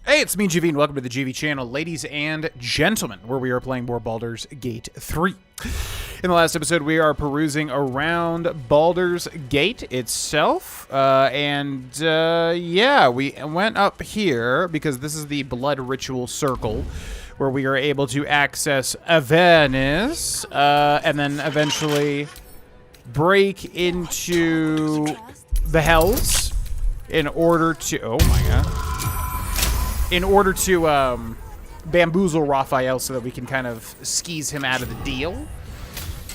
Hey, it's me, GV, and welcome to the GV channel, ladies and gentlemen, where we are playing more Baldur's Gate 3. In the last episode, we are perusing around Baldur's Gate itself, yeah, we went up here because this is the Blood Ritual Circle, where we are able to access Avernus, and then eventually break into the Hells in order to... Oh my god. In order to bamboozle Raphael so that we can kind of skis him out of the deal.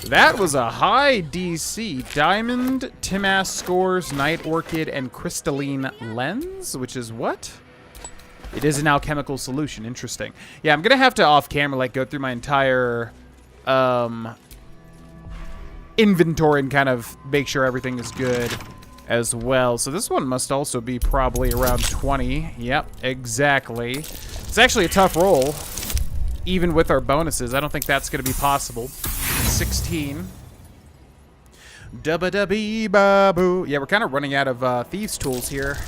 That was a high DC. Diamond, Timas Scores, Night Orchid, and Crystalline Lens, which is what? It is an alchemical solution. Interesting. Yeah, I'm going to have to off-camera like go through my entire inventory and kind of make sure everything is good as well. So this one must also be probably around 20. Yep, exactly. It's actually a tough roll, even with our bonuses. I don't think that's going to be possible. 16. Dubba-dubby-ba-boo. Yeah, we're kind of running out of thieves' tools here.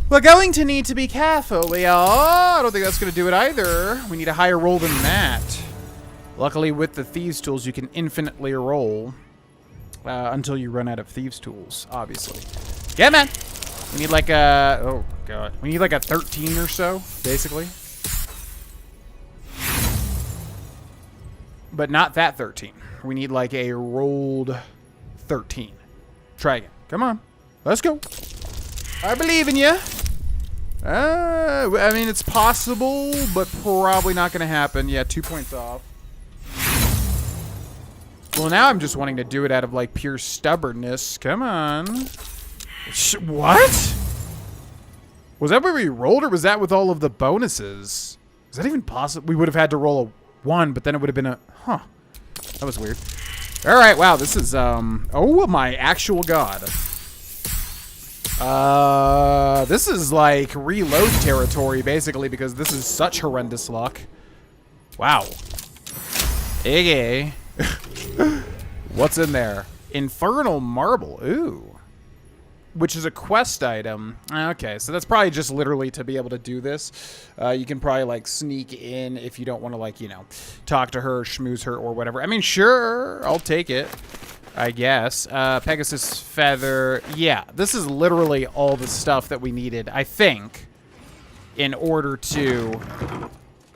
We're going to need to be careful, we are. I don't think that's going to do it either. We need a higher roll than that. Luckily, with the thieves' tools, you can infinitely roll. Until you run out of thieves' tools, obviously. Yeah, man. We need like a... Oh, God. We need like a 13 or so, basically. But not that 13. We need like a rolled 13. Try again. Come on. Let's go. I believe in you. I mean, it's possible, but probably not going to happen. Yeah, 2 points off. Well, now I'm just wanting to do it out of, like, pure stubbornness. Come on. What? Was that where we rolled, or was that with all of the bonuses? Is that even possible? We would have had to roll a 1, but then it would have been a... Huh. That was weird. All right, wow, this is, Oh, my actual god. This is, like, reload territory, basically, because this is such horrendous luck. Wow. Okay. What's in there? Infernal Marble. Ooh. Which is a quest item. Okay, so that's probably just literally to be able to do this. You can probably, like, sneak in if you don't want to, like, you know, talk to her, schmooze her, or whatever. I mean, sure, I'll take it, I guess. Pegasus Feather. Yeah, this is literally all the stuff that we needed, I think, in order to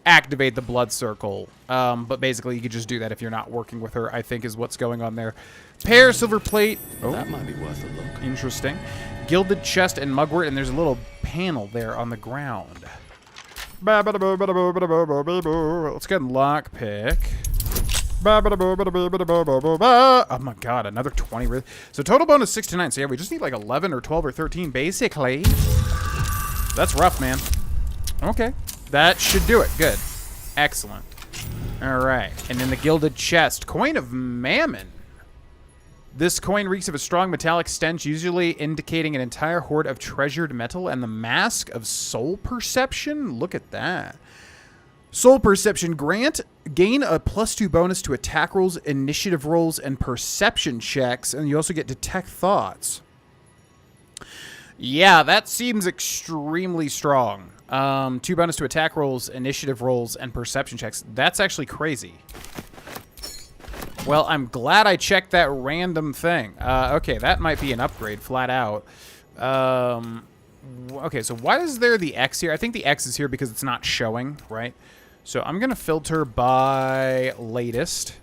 activate the blood circle. But basically you could just do that if you're not working with her, I think is what's going on there. Pear, silver plate. Oh, that might be worth a look. Interesting. Gilded chest and mugwort, and there's a little panel there on the ground. Let's get lockpick. Oh my god, another 20. So total bonus 6 to 9. So yeah, we just need like 11 or 12 or 13 basically. That's rough, man. Okay. That should do it. Good. Excellent. All right. And then the Gilded Chest. Coin of Mammon. This coin reeks of a strong metallic stench, usually indicating an entire hoard of treasured metal, and the Mask of Soul Perception. Look at that. Soul Perception. Gain a +2 bonus to attack rolls, initiative rolls, and perception checks. And you also get Detect Thoughts. Yeah, that seems extremely strong. 2 bonus to attack rolls, initiative rolls, and perception checks. That's actually crazy. Well, I'm glad I checked that random thing. Okay, that might be an upgrade, flat out. Okay, so why is there the X here? I think the X is here because it's not showing, right? So I'm going to filter by latest.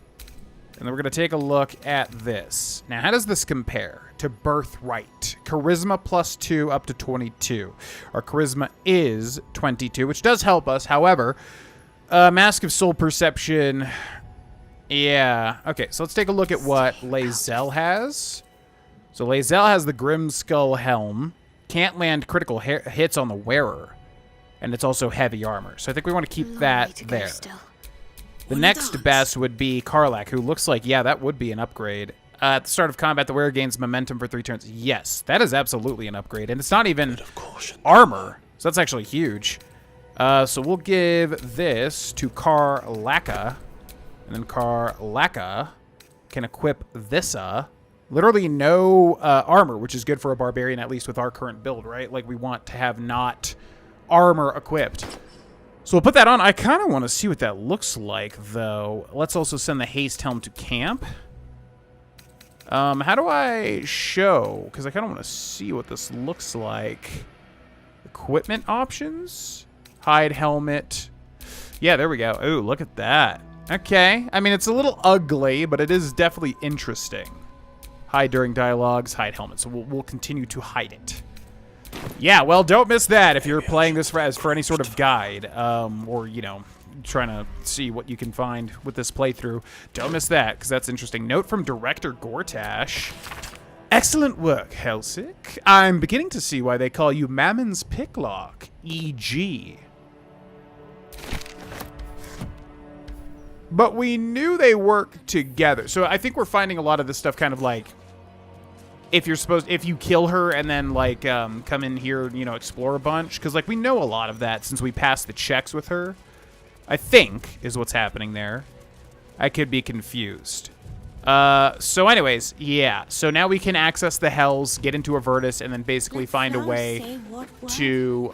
And then we're going to take a look at this. Now, how does this compare to Birthright? Charisma +2 up to 22. Our charisma is 22, which does help us. However, Mask of Soul Perception... Yeah. Okay, so let's take a look at what Lae'zel has. So Lae'zel has the Grim Skull Helm. Can't land critical hits on the wearer. And it's also heavy armor. So I think we want to keep that there. The next best would be Karlach, who looks like, yeah, that would be an upgrade. At the start of combat, the wearer gains momentum for 3 turns. Yes, that is absolutely an upgrade. And it's not even armor, so that's actually huge. So we'll give this to Karlaka. And then Karlaka can equip this. Literally no armor, which is good for a barbarian, at least with our current build, right? Like, we want to have not armor equipped. So we'll put that on. I kind of want to see what that looks like, though. Let's also send the haste helm to camp. How do I show? Because I kind of want to see what this looks like. Equipment options? Hide helmet. Yeah, there we go. Ooh, look at that. Okay. I mean, it's a little ugly, but it is definitely interesting. Hide during dialogues, hide helmet. So we'll continue to hide it. Yeah, well, don't miss that if you're playing this for any sort of guide, or, you know, trying to see what you can find with this playthrough. Don't miss that, because that's interesting. Note from director Gortash. Excellent work, Helsik. I'm beginning to see why they call you Mammon's Picklock, E.G. But we knew they work together. So I think we're finding a lot of this stuff kind of like, if you kill her and then like come in here, you know, explore a bunch, because like we know a lot of that since we passed the checks with her, I think is what's happening there. I could be confused. So anyways, yeah. So now we can access the Hells, get into Avertus, and then basically find a way to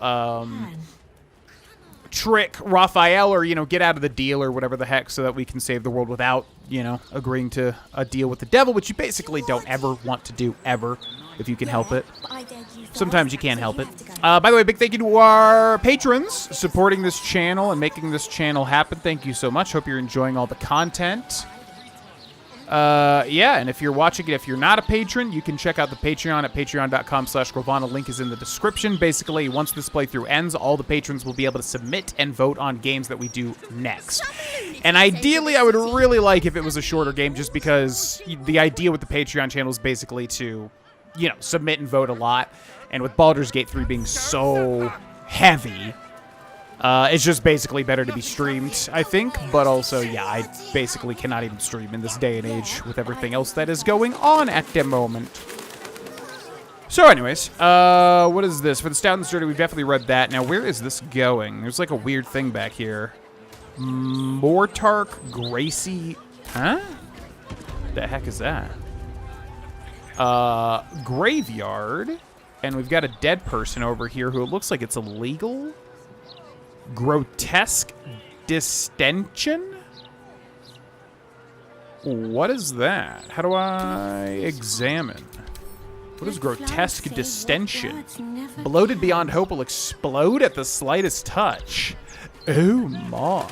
trick Raphael, or, you know, get out of the deal or whatever the heck, so that we can save the world without, you know, agreeing to a deal with the devil, which you basically don't ever want to do, ever, if you can help it. Sometimes you can't help it. By the way, big thank you to our patrons supporting this channel and making this channel happen. Thank you so much. Hope you're enjoying all the content. Yeah, and if you're watching it, if you're not a patron, you can check out the Patreon at patreon.com/Grovana. Link is in the description. Basically, once this playthrough ends, all the patrons will be able to submit and vote on games that we do next. And ideally, I would really like if it was a shorter game, just because the idea with the Patreon channel is basically to, you know, submit and vote a lot. And with Baldur's Gate 3 being so heavy, it's just basically better to be streamed, I think. But also, yeah, I basically cannot even stream in this day and age with everything else that is going on at the moment. So anyways, what is this? For the Stout and Sturdy, we've definitely read that. Now, where is this going? There's like a weird thing back here. Mortark Gracie. Huh? The heck is that? Graveyard. And we've got a dead person over here who it looks like it's illegal. Grotesque distension? What is that? How do I examine? What is grotesque distension? Bloated beyond hope will explode at the slightest touch. Oh my.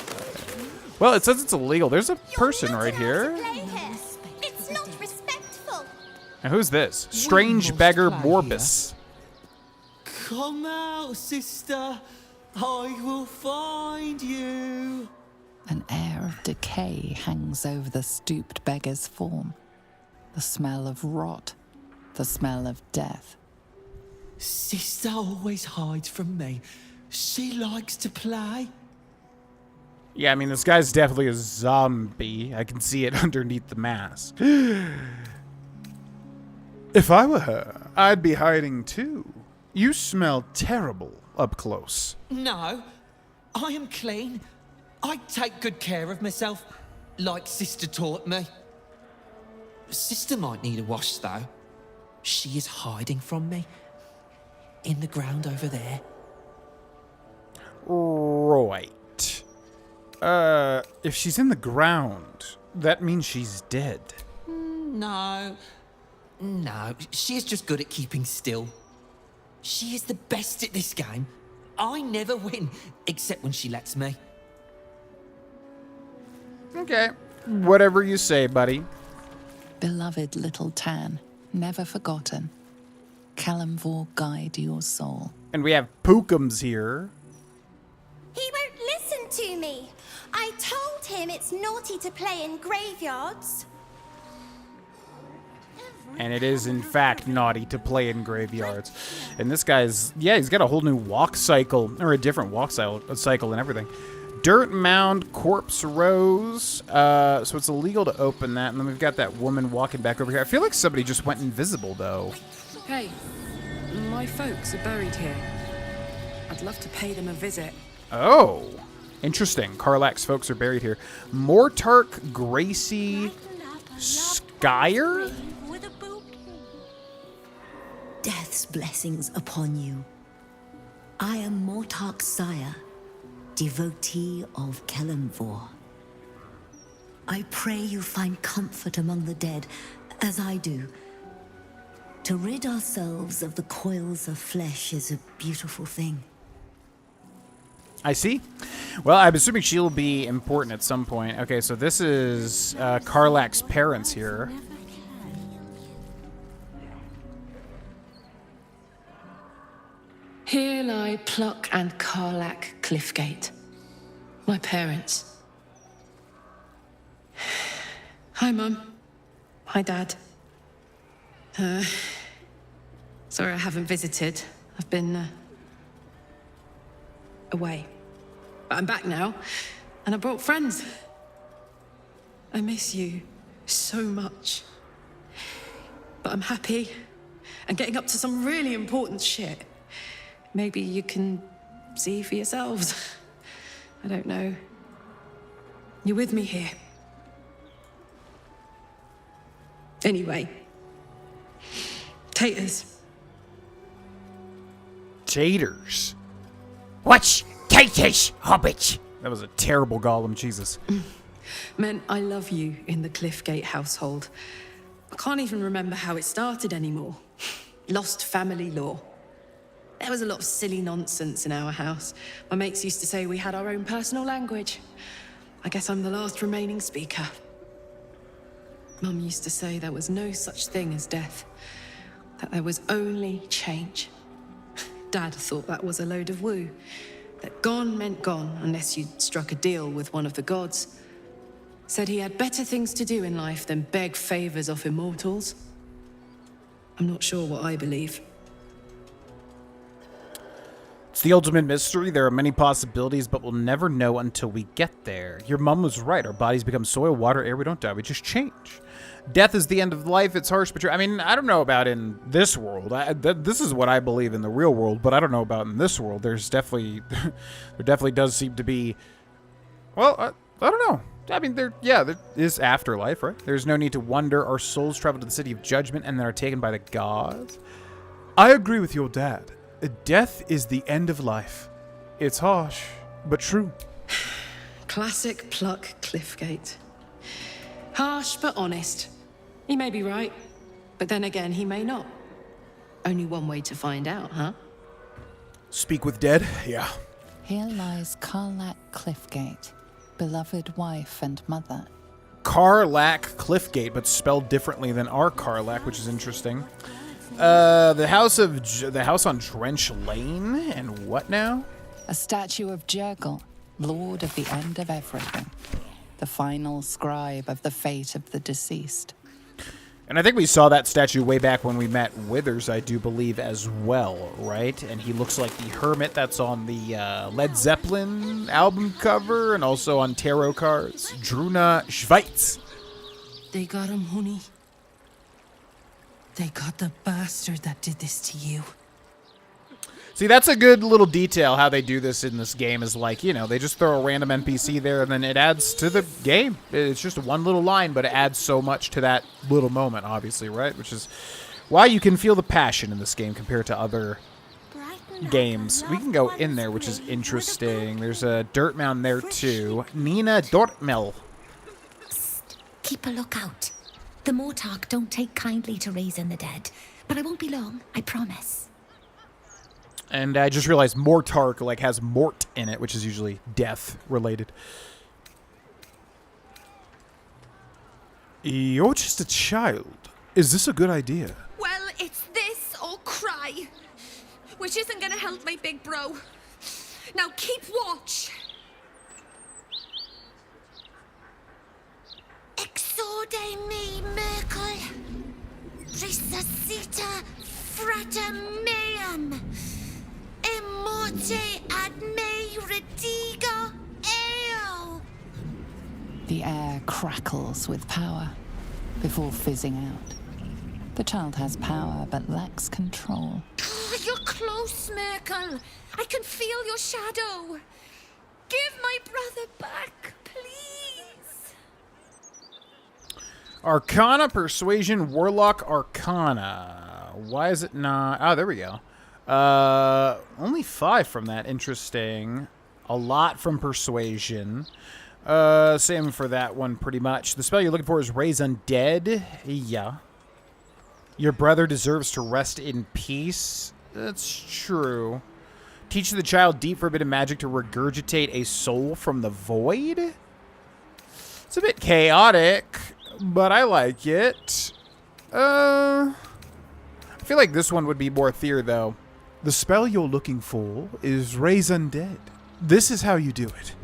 Well, it says it's illegal. There's a person right here. It's not respectful. Now, who's this? Strange beggar Morbus. Come out, sister. I will find you. An air of decay hangs over the stooped beggar's form. The smell of rot, the smell of death. Sister always hides from me. She likes to play. Yeah, I mean, this guy's definitely a zombie. I can see it underneath the mask. If I were her, I'd be hiding too. You smell terrible up close. No, I am clean. I take good care of myself, like Sister taught me. Sister might need a wash, though. She is hiding from me. In the ground over there. Right. If she's in the ground, that means she's dead. No, she is just good at keeping still. She is the best at this game. I never win, except when she lets me. Okay. Whatever you say, buddy. Beloved little Tan, never forgotten. Kalimvor guide your soul. And we have Pookums here. He won't listen to me. I told him it's naughty to play in graveyards. And it is, in fact, naughty to play in graveyards. And this guy's, yeah, he's got a whole new walk cycle, or a different walk cycle and everything. Dirt mound, corpse rose. So it's illegal to open that. And then we've got that woman walking back over here. I feel like somebody just went invisible, though. Hey, my folks are buried here. I'd love to pay them a visit. Oh, interesting. Karlak's folks are buried here. Mortark Gracie Skyer? Death's blessings upon you. I am Mortark's sire, devotee of Kelemvor. I pray you find comfort among the dead, as I do. To rid ourselves of the coils of flesh is a beautiful thing. I see. Well, I'm assuming she'll be important at some point. Okay, so this is Karlak's parents here. Here lie Pluck and Karlak Cliffgate, my parents. Hi, Mum. Hi, Dad. Sorry I haven't visited. I've been away. But I'm back now, and I brought friends. I miss you so much. But I'm happy and getting up to some really important shit. Maybe you can see for yourselves. I don't know. You're with me here. Anyway. Taters. Taters. What's taters, hobbit? That was a terrible Gollum, Jesus. Meant I love you in the Cliffgate household. I can't even remember how it started anymore. Lost family law. There was a lot of silly nonsense in our house. My mates used to say we had our own personal language. I guess I'm the last remaining speaker. Mum used to say there was no such thing as death, that there was only change. Dad thought that was a load of woo, that gone meant gone unless you'd struck a deal with one of the gods. Said he had better things to do in life than beg favors off immortals. I'm not sure what I believe. It's the ultimate mystery. There are many possibilities, but we'll never know until we get there. Your mum was right. Our bodies become soil, water, air. We don't die. We just change. Death is the end of life. It's harsh, but true. I mean, I don't know about in this world. This is what I believe in the real world, but I don't know about in this world. There's definitely, there definitely does seem to be. Well, I don't know. I mean, there is afterlife, right? There's no need to wonder. Our souls travel to the city of judgment and then are taken by the gods. I agree with your dad. Death is the end of life. It's harsh, but true. Classic Pluck Cliffgate. Harsh but honest. He may be right, but then again, he may not. Only one way to find out, huh? Speak with dead? Yeah. Here lies Karlak Cliffgate, beloved wife and mother. Karlak Cliffgate, but spelled differently than our Karlak, which is interesting. The house on Drench Lane, and what now? A statue of Jurgle, lord of the end of everything. The final scribe of the fate of the deceased. And I think we saw that statue way back when we met Withers, I do believe, as well, right? And he looks like the hermit that's on the Led Zeppelin album cover and also on tarot cards. Druna Schweitz. They got him, honey. They got the bastard that did this to you. See, that's a good little detail how they do this in this game is like, you know, they just throw a random NPC there and then it adds to the game. It's just one little line, but it adds so much to that little moment, obviously, right? Which is why you can feel the passion in this game compared to other games. We can go in there, which is interesting. There's a dirt mound there, too. Nina Dortmel. Keep a lookout. The Mortark don't take kindly to raising the dead, but I won't be long, I promise. And I just realized Mortark like has mort in it, which is usually death related. You're just a child. Is this a good idea? Well, it's this or cry, which isn't gonna help my big bro. Now keep watch. Exorde me, Merkel. Resuscita frater meum. Immorte ad me redigo eo. The air crackles with power before fizzing out. The child has power but lacks control. You're close, Merkel. I can feel your shadow. Give my brother back, please. Arcana, Persuasion, Warlock, Arcana. Why is it not... Oh, there we go. Only 5 from that. Interesting. A lot from Persuasion. Same for that one, pretty much. The spell you're looking for is Raise Undead. Yeah. Your brother deserves to rest in peace. That's true. Teach the child deep forbidden magic to regurgitate a soul from the void? It's a bit chaotic, but I like it. I feel like this one would be more Fear, though. The spell you're looking for is Raise Undead. This is how you do it.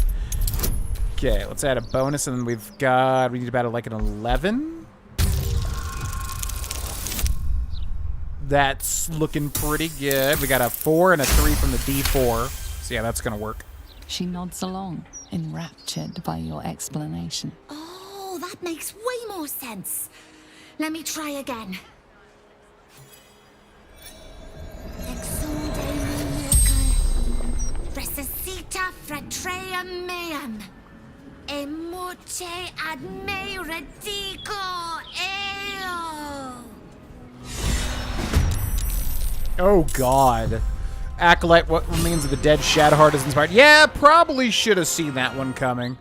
Okay, let's add a bonus, and then we need about like an 11. That's looking pretty good. We got a 4 and a 3 from the D4. So yeah, that's gonna work. She nods along, enraptured by your explanation. Oh, that makes way more sense. Let me try again. Exude miracle, resuscita fratrea meam, emute ad me redico eo. Oh god. Acolyte, what remains of the dead Shadowheart is inspired. Yeah, probably should have seen that one coming.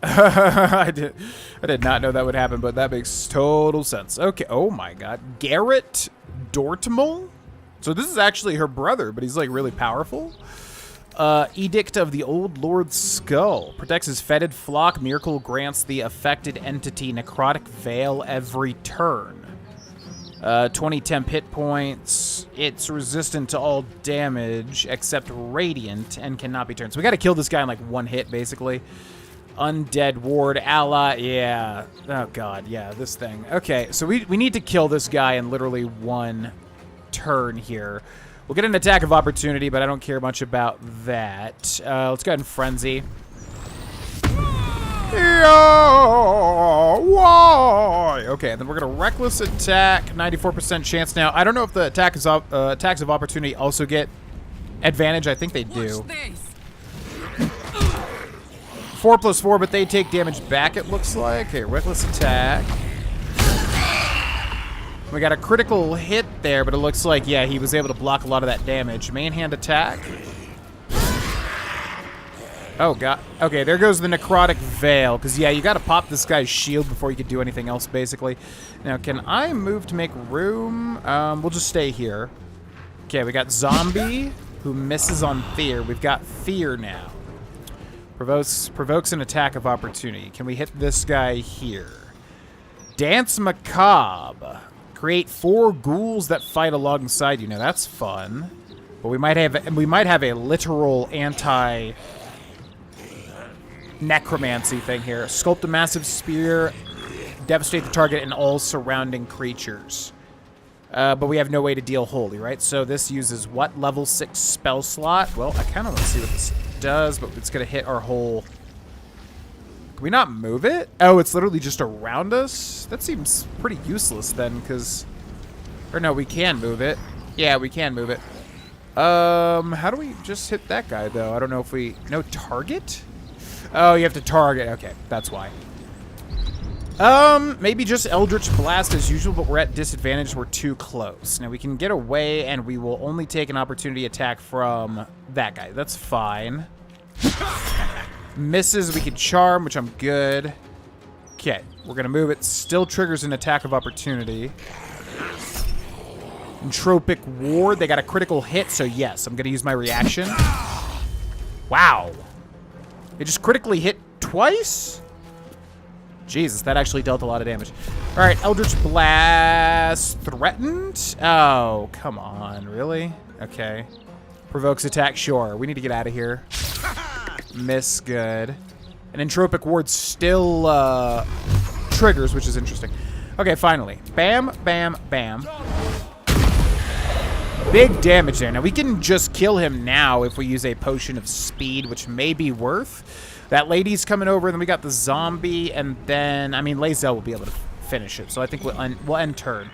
I did not know that would happen, but that makes total sense. Okay, oh my god. Garrett Dortmul? So this is actually her brother, but he's like really powerful. Edict of the Old Lord's Skull. Protects his fetid flock. Miracle grants the affected entity necrotic veil every turn. 20 temp hit points. It's resistant to all damage except radiant and cannot be turned. So we got to kill this guy in like one hit, basically. Undead ward ally. Yeah. Oh god. Yeah. This thing. Okay. So we need to kill this guy in literally one turn here. We'll get an attack of opportunity, but I don't care much about that. Let's go ahead and frenzy. Why? Okay, then we're gonna reckless attack. 94% chance now. I don't know if the attacks of opportunity also get advantage. I think they do. 4+4, but they take damage back. It looks like. Okay, reckless attack. We got a critical hit there, but it looks like he was able to block a lot of that damage. Main hand attack. Oh, God. Okay, there goes the necrotic veil. Because, you got to pop this guy's shield before you can do anything else, basically. Now, can I move to make room? We'll just stay here. Okay, we got Zombie, who misses on Fear. We've got Fear now. Provokes an attack of opportunity. Can we hit this guy here? Dance Macabre. Create 4 ghouls that fight alongside you. Now, that's fun. But we might have a literal anti... necromancy thing here. Sculpt a massive spear, devastate the target and all surrounding creatures. But we have no way to deal holy, right? So this uses what level 6 spell slot? Well, I kind of want to see what this does, but it's going to hit our whole... Can we not move it? Oh, it's literally just around us? That seems pretty useless then, because... Or no, we can move it. Yeah, we can move it. How do we just hit that guy, though? I don't know if we... No target? Oh, you have to target. Okay, that's why. Maybe just Eldritch Blast as usual, but we're at disadvantage. We're too close. Now, we can get away, and we will only take an opportunity attack from that guy. That's fine. Misses, we can charm, which I'm good. Okay, we're going to move it. Still triggers an attack of opportunity. Entropic Ward. They got a critical hit, so yes, I'm going to use my reaction. Wow. It just critically hit twice? Jesus, that actually dealt a lot of damage. All right, Eldritch Blast threatened? Oh, come on, really? Okay. Provokes attack, sure. We need to get out of here. Miss, good. An Entropic Ward still triggers, which is interesting. Okay, finally. Bam, bam, bam. Big damage there. Now, we can just kill him now if we use a potion of speed, which may be worth. That lady's coming over, and then we got the zombie, and then, I mean, Lae'zel will be able to finish it, so I think we'll end turn.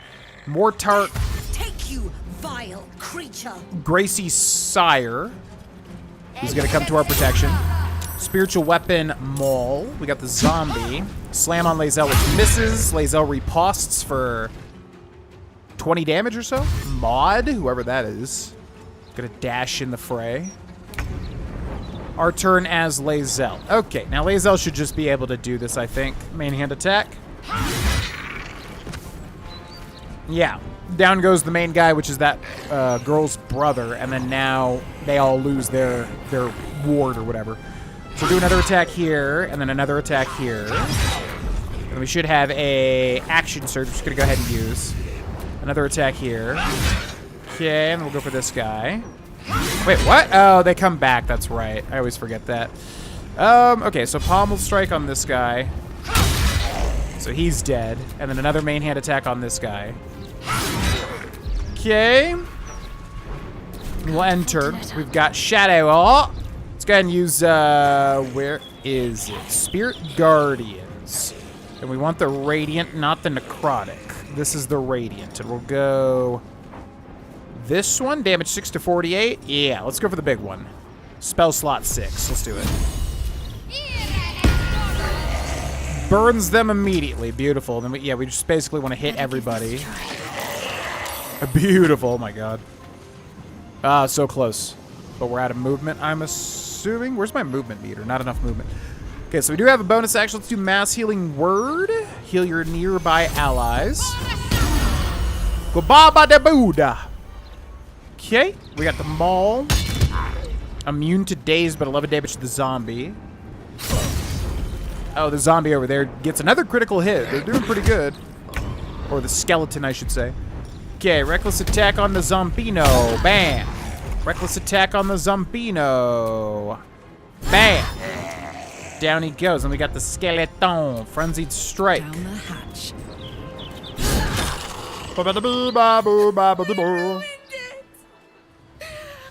Mortar. Take you, vile creature. Gracie Sire. He's going to come to our protection. Spiritual Weapon Maul. We got the zombie. Slam on Lae'zel, which misses. Lae'zel riposts for 20 damage or so. Maud, whoever that is. Gonna dash in the fray. Our turn as Lae'zel. Okay, now Lae'zel should just be able to do this, I think. Main hand attack. Yeah. Down goes the main guy, which is that girl's brother, and then now they all lose their ward or whatever. So do another attack here, and then another attack here. And we should have a action surge, which is going to go ahead and use. Another attack here. Okay, and we'll go for this guy. Wait, what? Oh, they come back. That's right. I always forget that. Okay, so Pommel Strike on this guy. So he's dead. And then another main hand attack on this guy. Okay. We'll end turn. We've got Shadow. Oh! Let's go ahead and use, where is it? Spirit Guardians. And we want the Radiant, not the Necrotic. This is the Radiant. And we'll go this one. Damage 6 to 48. Yeah, let's go for the big one. Spell slot 6. Let's do it. Burns them immediately. Beautiful. Then we just basically want to hit everybody. Beautiful. Oh my god. Ah, so close. But we're out of movement, I'm assuming. Where's my movement meter? Not enough movement. Okay, so we do have a bonus action. Let's do Mass Healing Word. Heal your nearby allies. Gobaba de Buddha. Okay, we got the Maul. Immune to Daze, but 11 damage to the zombie. Oh, the zombie over there gets another critical hit. They're doing pretty good. Or the skeleton, I should say. Okay, Reckless Attack on the Zombino. Bam. Reckless Attack on the Zombino. Bam. Down he goes. And we got the Skeleton. Frenzied Strike. Down the hatch.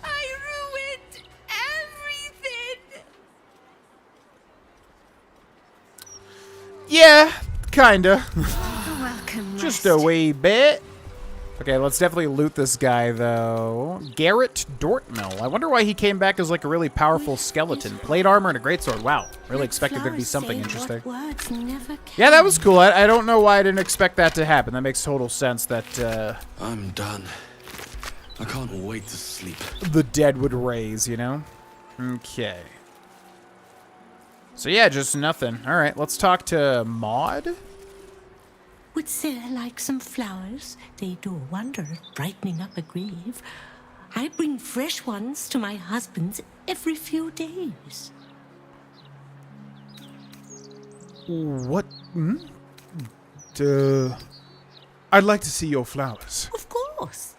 I ruined everything. Yeah, kinda. Welcome, Just a wee bit. Okay, let's definitely loot this guy, though. Garrett Dortmill. I wonder why he came back as, like, a really powerful skeleton. Plate armor and a greatsword. Wow. Really expected there to be something interesting. Yeah, that was cool. I don't know why I didn't expect that to happen. That makes total sense that, I'm done. I can't wait to sleep. the dead would raise, you know? Okay. So, yeah, just nothing. All right, let's talk to Maud. Would Sarah like some flowers? They do a wonder at brightening up a grave. I bring fresh ones to my husband's every few days. What? I'd like to see your flowers. Of course.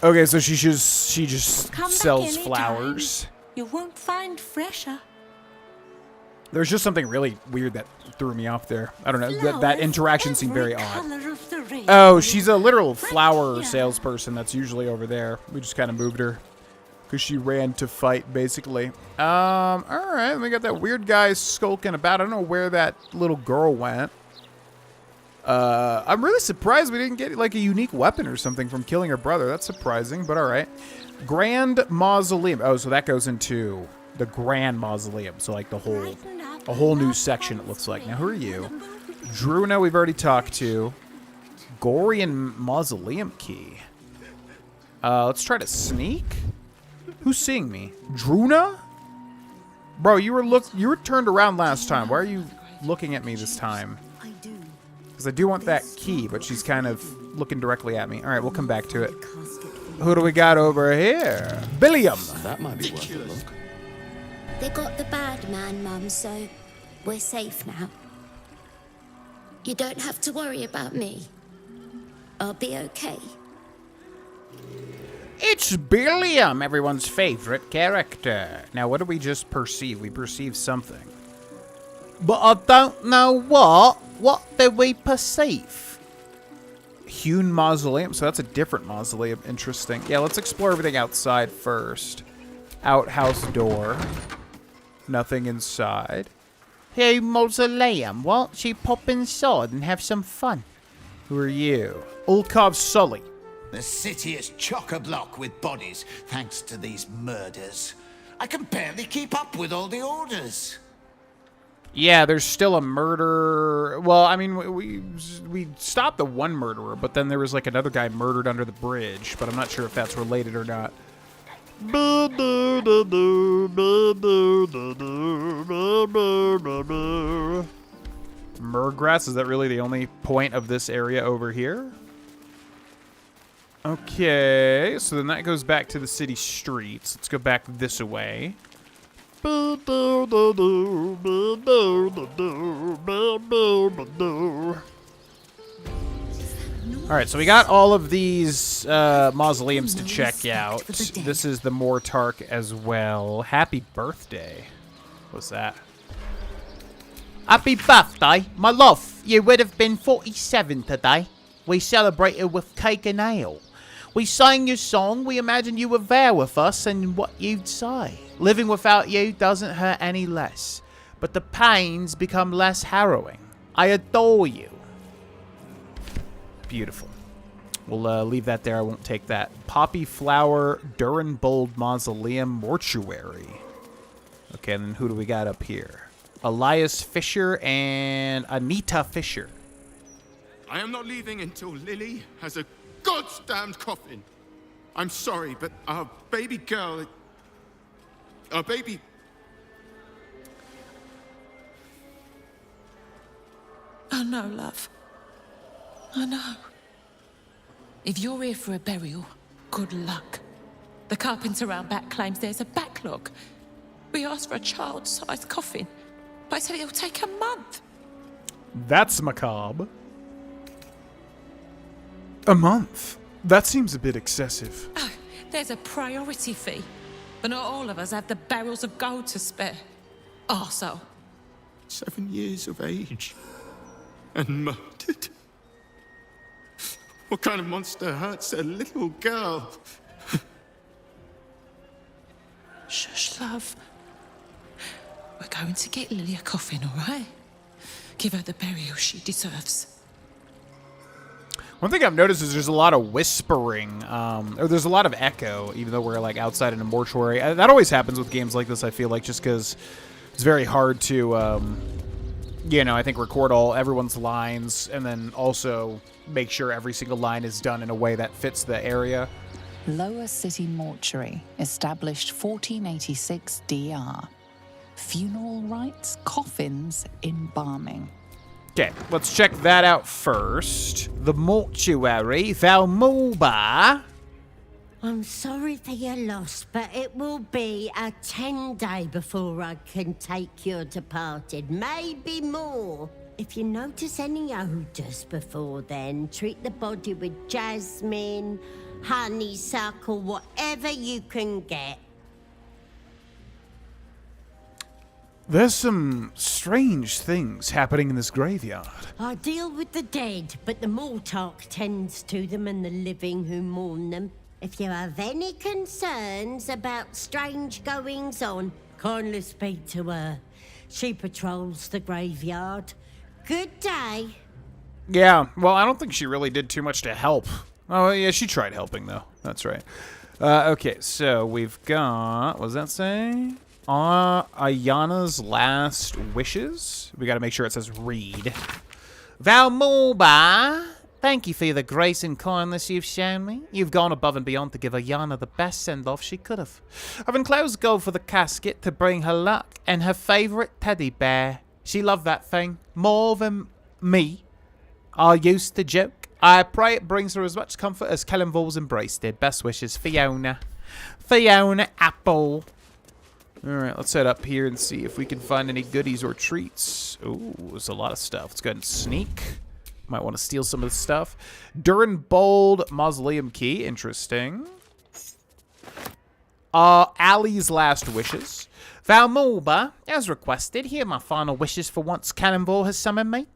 Okay, so she just Come back sells anytime. flowers. You won't find fresher. There's just something really weird that threw me off there. I don't know. That interaction seemed very odd. Oh, she's a literal flower salesperson that's usually over there. We just kind of moved her because she ran to fight, basically. All right. We got that weird guy skulking about. I don't know where that little girl went. I'm really surprised we didn't get, like, a unique weapon or something from killing her brother. That's surprising, but all right. Grand Mausoleum. Oh, so that goes into the Grand Mausoleum. So, like, a whole new section, it looks like. Now, who are you? Druna, we've already talked to. Gorian Mausoleum Key. Let's try to sneak. Who's seeing me? Druna? Bro, you were turned around last time. Why are you looking at me this time? I do. Because I do want that key, but she's kind of looking directly at me. All right, we'll come back to it. Who do we got over here? Billiam. That might be worth a look. They got the bad man, Mum, so we're safe now. You don't have to worry about me. I'll be okay. It's Billiam, everyone's favorite character. Now, what do we just perceive? We perceive something. But I don't know what. What did we perceive? Hewn Mausoleum. So that's a different mausoleum. Interesting. Yeah, let's explore everything outside first. Outhouse door. Nothing inside. Hey, Mausoleum, why don't you pop inside and have some fun? Who are you? Ulkov Sully. The city is chock-a-block with bodies, thanks to these murders. I can barely keep up with all the orders. Yeah, there's still a murder. Well, I mean, we stopped the one murderer, but then there was like another guy murdered under the bridge, but I'm not sure if that's related or not. Murgrass, is that really the only point of this area over here? Okay, so then that goes back to the city streets. Let's go back this way. All right, so we got all of these mausoleums to check out. This is the Mortark as well. Happy birthday. What's that? Happy birthday, my love. You would have been 47 today. We celebrated with cake and ale. We sang your song. We imagined you were there with us and what you'd say. Living without you doesn't hurt any less, but the pains become less harrowing. I adore you. Beautiful. We'll leave that there. I won't take that. Poppy Flower, Durenbold Mausoleum, Mortuary. Okay, and then who do we got up here? Elias Fisher and Anita Fisher. I am not leaving until Lily has a goddamned coffin. I'm sorry, but our baby girl... Our baby... I know, love. I know. If you're here for a burial, good luck. The carpenter around back claims there's a backlog. We asked for a child-sized coffin, but I said it'll take a month. That's macabre. A month? That seems a bit excessive. Oh, there's a priority fee. But not all of us have the barrels of gold to spare. Also, 7 years of age. And murdered. What kind of monster hurts a little girl? shush, love. We're going to get Lily a coffin, all right? Give her the burial she deserves. One thing I've noticed is there's a lot of whispering, or there's a lot of echo, even though we're like outside in a mortuary. That always happens with games like this, I feel like, just because it's very hard to, you know, I think record everyone's lines and then also make sure every single line is done in a way that fits the area. Lower City Mortuary, established 1486 DR. Funeral rites, coffins, embalming. Okay, let's check that out first. The Mortuary, Valmulba. I'm sorry for your loss, but it will be a 10-day before I can take your departed. Maybe more. If you notice any odours before then, treat the body with jasmine, honeysuckle, whatever you can get. There's some strange things happening in this graveyard. I deal with the dead, but the Mortark tends to them and the living who mourn them. If you have any concerns about strange goings-on, kindly speak to her. She patrols the graveyard. Good day. Yeah, well, I don't think she really did too much to help. Oh, yeah, she tried helping, though. That's right. Okay, so we've got... What does that say? Ayana's Last Wishes. We gotta make sure it says read. Valmulba, thank you for the grace and kindness you've shown me. You've gone above and beyond to give Ayana the best send-off she could have. I've enclosed gold for the casket to bring her luck and her favorite teddy bear. She loved that thing more than me. I used to joke. I pray it brings her as much comfort as Kellenvol's embrace did. Best wishes, Fiona. Fiona Apple. Alright, let's head up here and see if we can find any goodies or treats. Ooh, there's a lot of stuff. Let's go ahead and sneak. Might want to steal some of the stuff. Durenbold Mausoleum Key. Interesting. Ali's Last Wishes. Valmulba, as requested, here are my final wishes for once Cannonball has summoned me.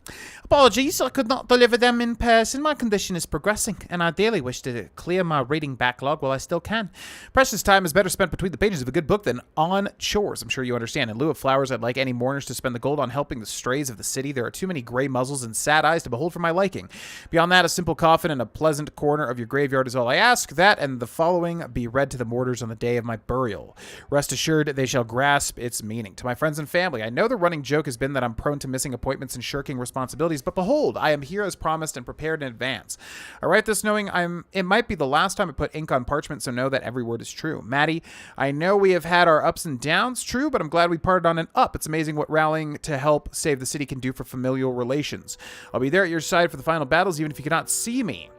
Apologies, I could not deliver them in person. My condition is progressing, and I dearly wish to clear my reading backlog while I still can. Precious time is better spent between the pages of a good book than on chores, I'm sure you understand. In lieu of flowers, I'd like any mourners to spend the gold on helping the strays of the city. There are too many gray muzzles and sad eyes to behold for my liking. Beyond that, a simple coffin in a pleasant corner of your graveyard is all I ask. That and the following be read to the mortars on the day of my my burial. Rest assured, they shall grasp its meaning. To my friends and family, I know the running joke has been that I'm prone to missing appointments and shirking responsibilities, but behold, I am here as promised and prepared in advance. I write this knowing it might be the last time I put ink on parchment, so know that every word is true. Maddie, I know we have had our ups and downs, true, but I'm glad we parted on an up. It's amazing what rallying to help save the city can do for familial relations. I'll be there at your side for the final battles, even if you cannot see me.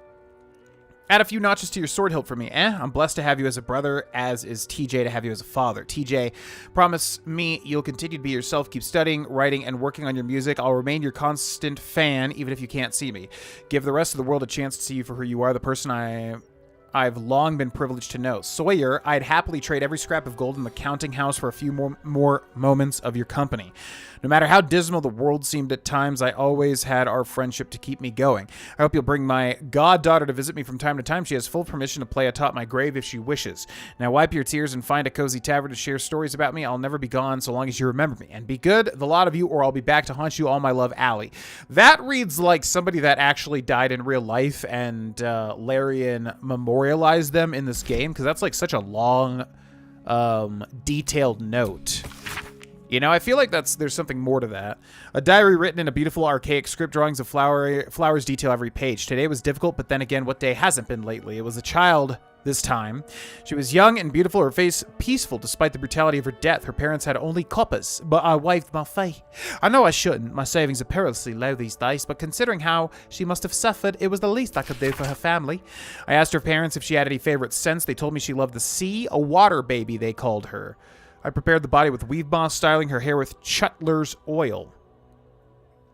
Add a few notches to your sword hilt for me, I'm blessed to have you as a brother, as is TJ to have you as a father. TJ, promise me you'll continue to be yourself, keep studying, writing, and working on your music. I'll remain your constant fan, even if you can't see me. Give the rest of the world a chance to see you for who you are, the person I've long been privileged to know. Sawyer, I'd happily trade every scrap of gold in the counting house for a few more moments of your company. No matter how dismal the world seemed at times, I always had our friendship to keep me going. I hope you'll bring my goddaughter to visit me from time to time. She has full permission to play atop my grave if she wishes. Now wipe your tears and find a cozy tavern to share stories about me. I'll never be gone so long as you remember me. And be good, the lot of you, or I'll be back to haunt you. All my love, Allie. That reads like somebody that actually died in real life, and Larian memorialized them in this game, because that's like such a long, detailed note. You know, I feel like there's something more to that. A diary written in a beautiful archaic script, drawings of flowers detail every page. Today was difficult, but then again, what day hasn't been lately? It was a child this time. She was young and beautiful, her face peaceful despite the brutality of her death. Her parents had only coppers, but I waved my fee. I know I shouldn't. My savings are perilously low these days, but considering how she must have suffered, it was the least I could do for her family. I asked her parents if she had any favorite scents. They told me she loved the sea, a water baby, they called her. I prepared the body with weave moss, styling her hair with Chutler's oil.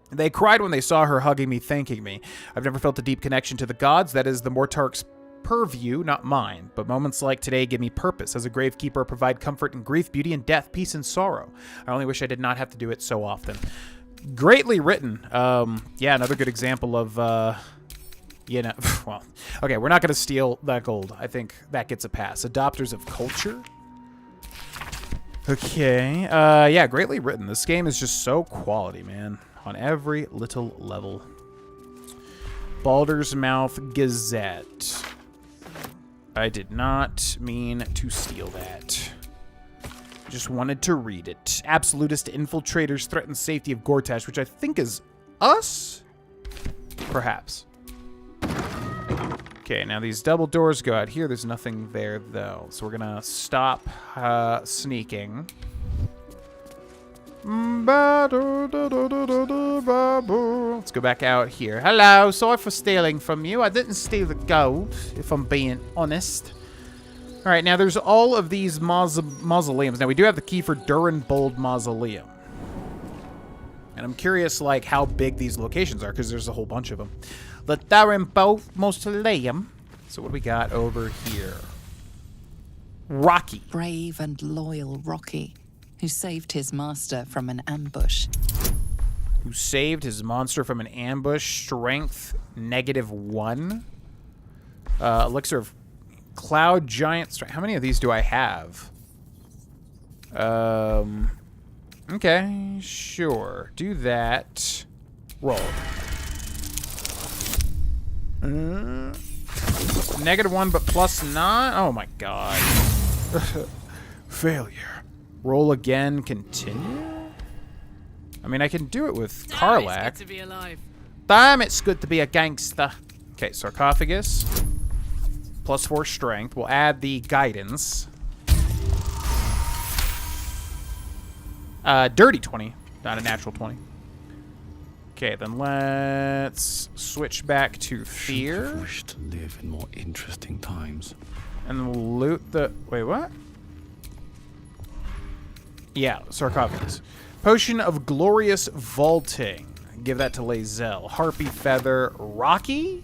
They cried when they saw her hugging me, thanking me. I've never felt a deep connection to the gods. That is the Mortarch's purview, not mine. But moments like today give me purpose. As a gravekeeper, I provide comfort in grief, beauty and death, peace and sorrow. I only wish I did not have to do it so often. Greatly written. Yeah, another good example of, you know, well, okay, we're not going to steal that gold. I think that gets a pass. Adopters of culture. Okay, yeah, greatly written. This game is just so quality, man, on every little level. Baldur's Mouth Gazette. I did not mean to steal that. Just wanted to read it. Absolutist infiltrators threaten safety of Gortash, which I think is us? Perhaps. Okay, now these double doors go out here. There's nothing there, though. So we're going to stop sneaking. Let's go back out here. Hello, sorry for stealing from you. I didn't steal the gold, if I'm being honest. All right, now there's all of these mausoleums. Now, we do have the key for Durinbold Mausoleum. And I'm curious, like, how big these locations are, because there's a whole bunch of them. The Durinbold Mausoleum. So what do we got over here? Rocky. Brave and loyal Rocky, who saved his master from an ambush. Who saved his monster from an ambush. Strength -1. Elixir of Cloud Giant Strength. How many of these do I have? Okay, sure. Do that. Roll. -1, but +9? Oh my god. Failure. Roll again, continue? I mean, I can do it with Karlach. Damn, it's good to be alive. Damn, it's good to be a gangster. Okay, sarcophagus. +4 strength. We'll add the guidance. Dirty 20, not a natural 20. Okay, then let's switch back to fear. I wish to live in more interesting times. And we'll loot the... Wait, what? Yeah, sarcophagus. Potion of Glorious Vaulting. Give that to Lae'zel. Harpy Feather. Rocky?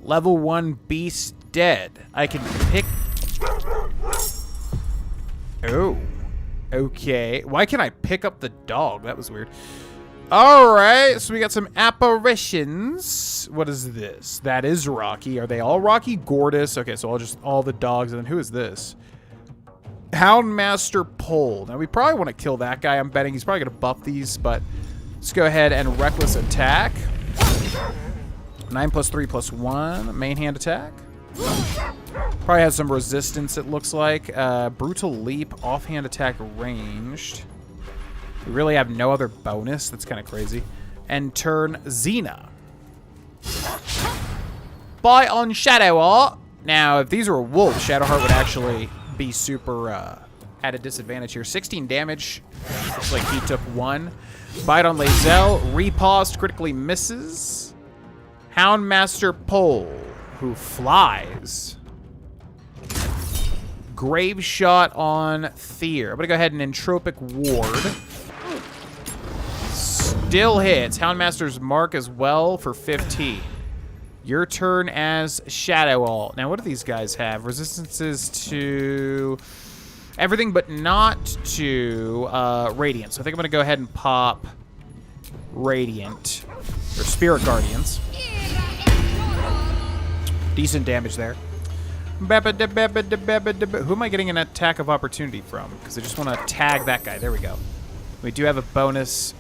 Level 1 Beast Dead. I can pick... Oh. Okay. Why can't I pick up the dog? That was weird. Alright, so we got some apparitions. What is this? That is Rocky. Are they all Rocky? Gortys. Okay, so all the dogs. And then who is this? Houndmaster Pole. Now, we probably want to kill that guy. I'm betting he's probably going to buff these, but let's go ahead and Reckless Attack. 9 + 3 + 1. Main hand attack. Probably has some resistance, it looks like. Brutal leap, offhand attack ranged. We really have no other bonus. That's kind of crazy. And turn Xena. Bite on Shadowheart. Now, if these were wolves, Shadowheart would actually be super at a disadvantage here. 16 damage. Looks like he took 1. Bite on Lae'zel. Riposte critically misses. Houndmaster Pole, who flies. Grave shot on Thier. I'm going to go ahead and Entropic Ward. Still hits. Houndmaster's Mark as well for 15. Your turn as Shadowheart. Now, what do these guys have? Resistances to everything but not to Radiant. So I think I'm going to go ahead and pop Radiant. Or Spirit Guardians. Decent damage there. Who am I getting an attack of opportunity from? Because I just want to tag that guy. There we go. We do have a bonus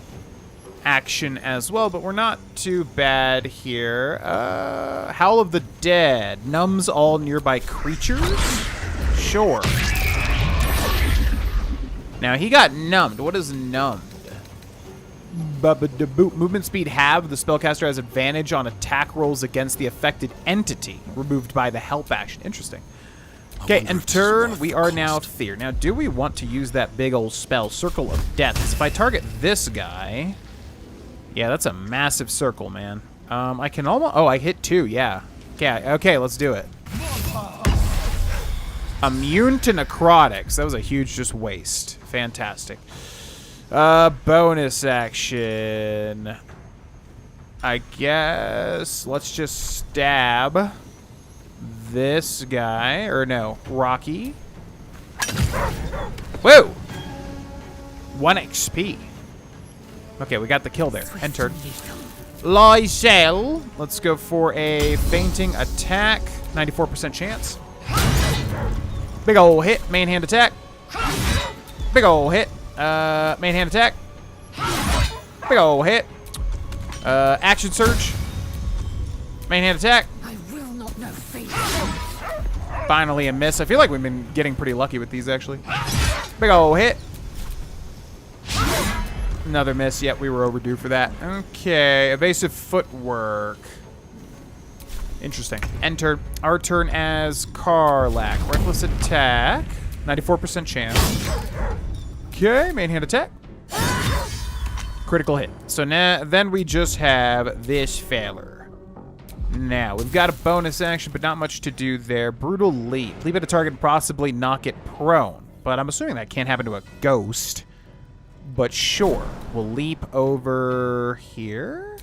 action as well, but we're not too bad here. Howl of the Dead. Numbs all nearby creatures? Sure. Now, he got numbed. What is numbed? Movement speed halved. The spellcaster has advantage on attack rolls against the affected entity, removed by the help action. Interesting. Okay, and turn, we are now Thier. Now, do we want to use that big old spell, Circle of Death? Because if I target this guy... Yeah, that's a massive circle, man. I can almost... Oh, I hit 2, yeah. Okay, let's do it. Immune to necrotics. That was a huge just waste. Fantastic. Bonus action. I guess let's just stab this guy. Or no, Rocky. Whoa! 1 XP. Okay, we got the kill there. Enter. Lae'zel. Let's go for a fainting attack. 94% chance. Big ol' hit. Main hand attack. Big ol' hit. Main hand attack. Big ol' hit. Action surge. Main hand attack. I will not know fate. Finally a miss. I feel like we've been getting pretty lucky with these, actually. Big ol' hit. Another miss. Yep, we were overdue for that. Okay, evasive footwork. Interesting. Enter our turn as Karlach. Reckless attack. 94% chance. Okay, main hand attack. Critical hit. So now, then we just have this feller. Now, we've got a bonus action, but not much to do there. Brutal leap. Leap at a target and possibly knock it prone. But I'm assuming that can't happen to a ghost. But sure. We'll leap over here.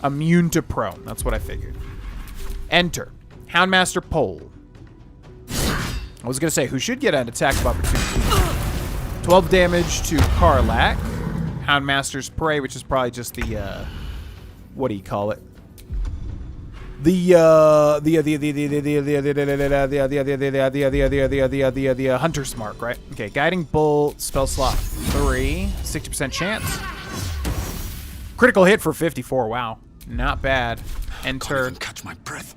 Immune to prone. That's what I figured. Enter. Houndmaster Pole. I was going to say, who should get an attack of opportunity? 12 damage to Karlach. Houndmaster's Prey, which is probably just the, what do you call it? The Hunter's Mark, right? Okay, Guiding Bolt, spell slot 3, 60% chance. Critical hit for 54, wow. Not bad. Enter. Catch my breath.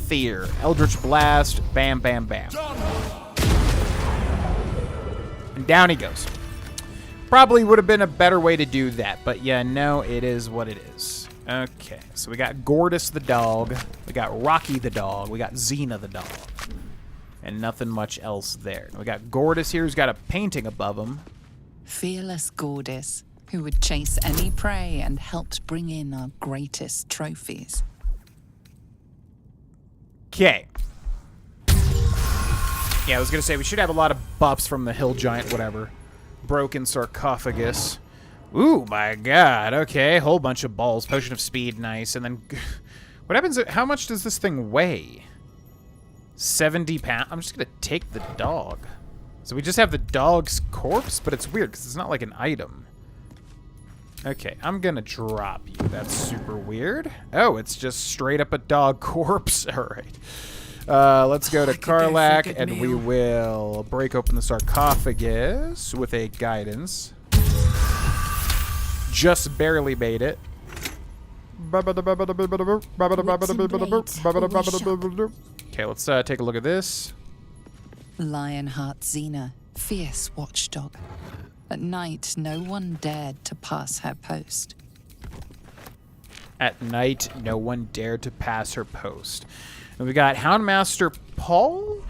Thier. Eldritch Blast. Bam, bam, bam. And down he goes. Probably would have been a better way to do that, but yeah, no, it is what it is. Okay, so we got Gordus the dog. We got Rocky the dog. We got Xena the dog. And nothing much else there. We got Gordus here who's got a painting above him. Fearless Gordis, who would chase any prey and helped bring in our greatest trophies. Okay. Yeah, I was going to say, we should have a lot of buffs from the Hill Giant, whatever. Broken Sarcophagus. Ooh, my God. Okay, whole bunch of balls. Potion of Speed, nice. And then, what happens, how much does this thing weigh? 70 pounds? I'm just going to take the dog. So we just have the dog's corpse, but it's weird because it's not like an item. Okay, I'm going to drop you. That's super weird. Oh, it's just straight up a dog corpse. All right. Let's go to Karlach, and we will break open the sarcophagus with a guidance. Just barely made it. Okay, let's take a look at this. Lionheart Xena, fierce watchdog. At night, no one dared to pass her post. At night, no one dared to pass her post. And we got Houndmaster Paul.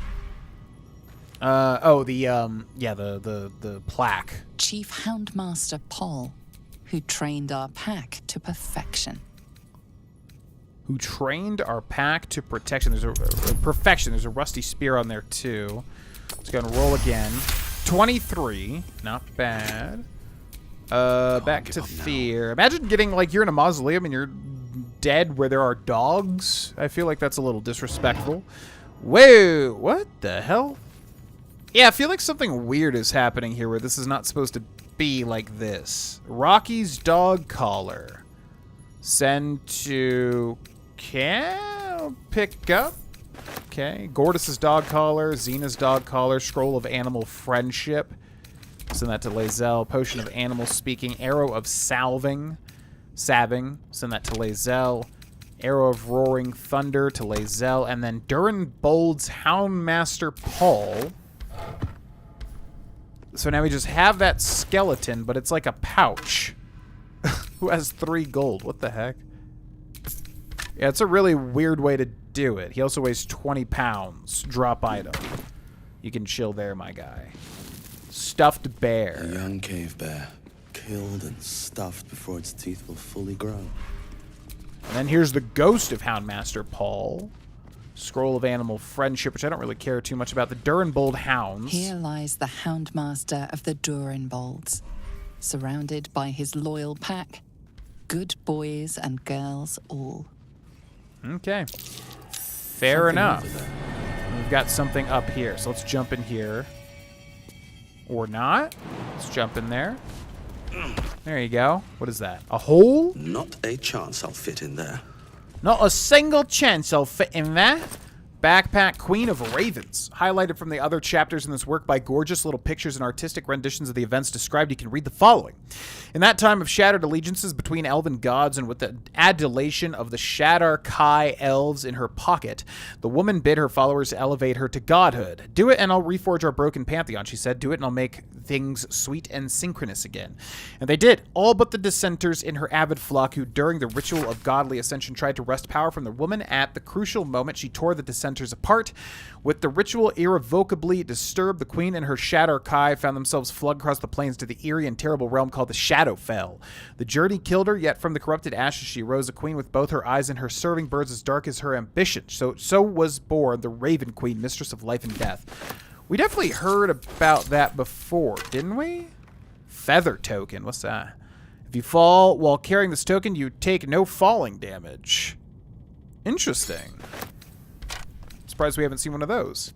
The plaque. Chief Houndmaster Paul, who trained our pack to perfection. Who trained our pack to protection. There's a perfection. There's a rusty spear on there too. Let's go and roll again. 23, not bad. Back to fear. Imagine getting, like, you're in a mausoleum and you're dead where there are dogs. I feel like that's a little disrespectful. Whoa, what the hell? Yeah, I feel like something weird is happening here where this is not supposed to be like this. Rocky's dog collar. Send to pick up. Okay, Gordus's dog collar, Xena's dog collar, scroll of animal friendship. Send that to Lae'zel. Potion of animal speaking, arrow of salving. Send that to Lae'zel. Arrow of roaring thunder to Lae'zel, and then Durin Bold's Houndmaster Paul. So now we just have that skeleton, but it's like a pouch. Who has 3 gold? What the heck? Yeah, it's a really weird way to do it. He also weighs 20 pounds. Drop item. You can chill there, my guy. Stuffed bear. A young cave bear, killed and stuffed before its teeth will fully grow. And then here's the ghost of Houndmaster Paul. Scroll of animal friendship, which I don't really care too much about. The Durinbold hounds. Here lies the Houndmaster of the Durinbolds, surrounded by his loyal pack. Good boys and girls all. Okay. Fair enough. We've got something up here, so let's jump in here. Or not. Let's jump in there. There you go. What is that? A hole? Not a chance I'll fit in there. Not a single chance I'll fit in there. Backpack Queen of Ravens. Highlighted from the other chapters in this work by gorgeous little pictures and artistic renditions of the events described, you can read the following. In that time of shattered allegiances between elven gods and with the adulation of the Shadar Kai elves in her pocket, the woman bid her followers elevate her to godhood. Do it and I'll reforge our broken pantheon, she said. Do it and I'll make things sweet and synchronous again. And they did, all but the dissenters in her avid flock who, during the ritual of godly ascension, tried to wrest power from the woman. At the crucial moment, she tore the dissenters apart. With the ritual irrevocably disturbed, the queen and her Shadar Kai found themselves flung across the plains to the eerie and terrible realm called the Shadowfell. The journey killed her, yet from the corrupted ashes she rose, a queen with both her eyes and her serving birds as dark as her ambition. So was born the Raven Queen, mistress of life and death. We definitely heard about that before, didn't we? Feather token, what's that? If you fall while carrying this token, you take no falling damage. Interesting. Surprised we haven't seen one of those.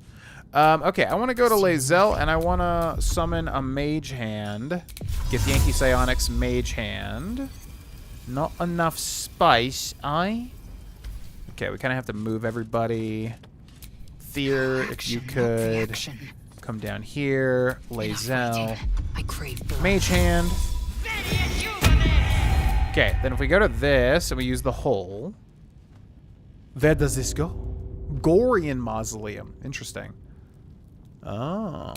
Okay, I want to go to Lae'zel, and I want to summon a Mage Hand. Get Yankee Psionics Mage Hand. Not enough spice, Okay, we kind of have to move everybody. Fear, if you could come down here. Lae'zel. Mage Hand. Okay, then if we go to this and we use the hole, where does this go? Gorian Mausoleum. Interesting. Oh.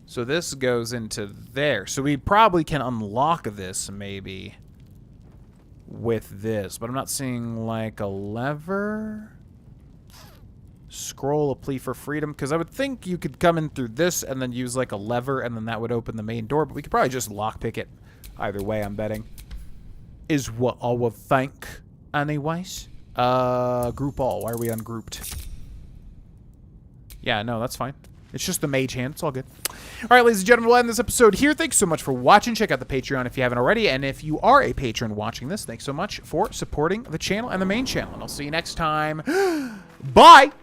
So this goes into there. So we probably can unlock this maybe with this, but I'm not seeing like a lever. Scroll, a plea for freedom, because I would think you could come in through this and then use like a lever and then that would open the main door, but we could probably just lockpick it either way, I'm betting. Is what I would think anyways. Group all. Why are we ungrouped? Yeah, no, that's fine. It's just the Mage Hand. It's all good. All right, ladies and gentlemen, we'll end this episode here. Thanks so much for watching. Check out the Patreon if you haven't already. And if you are a patron watching this, thanks so much for supporting the channel and the main channel. And I'll see you next time. Bye!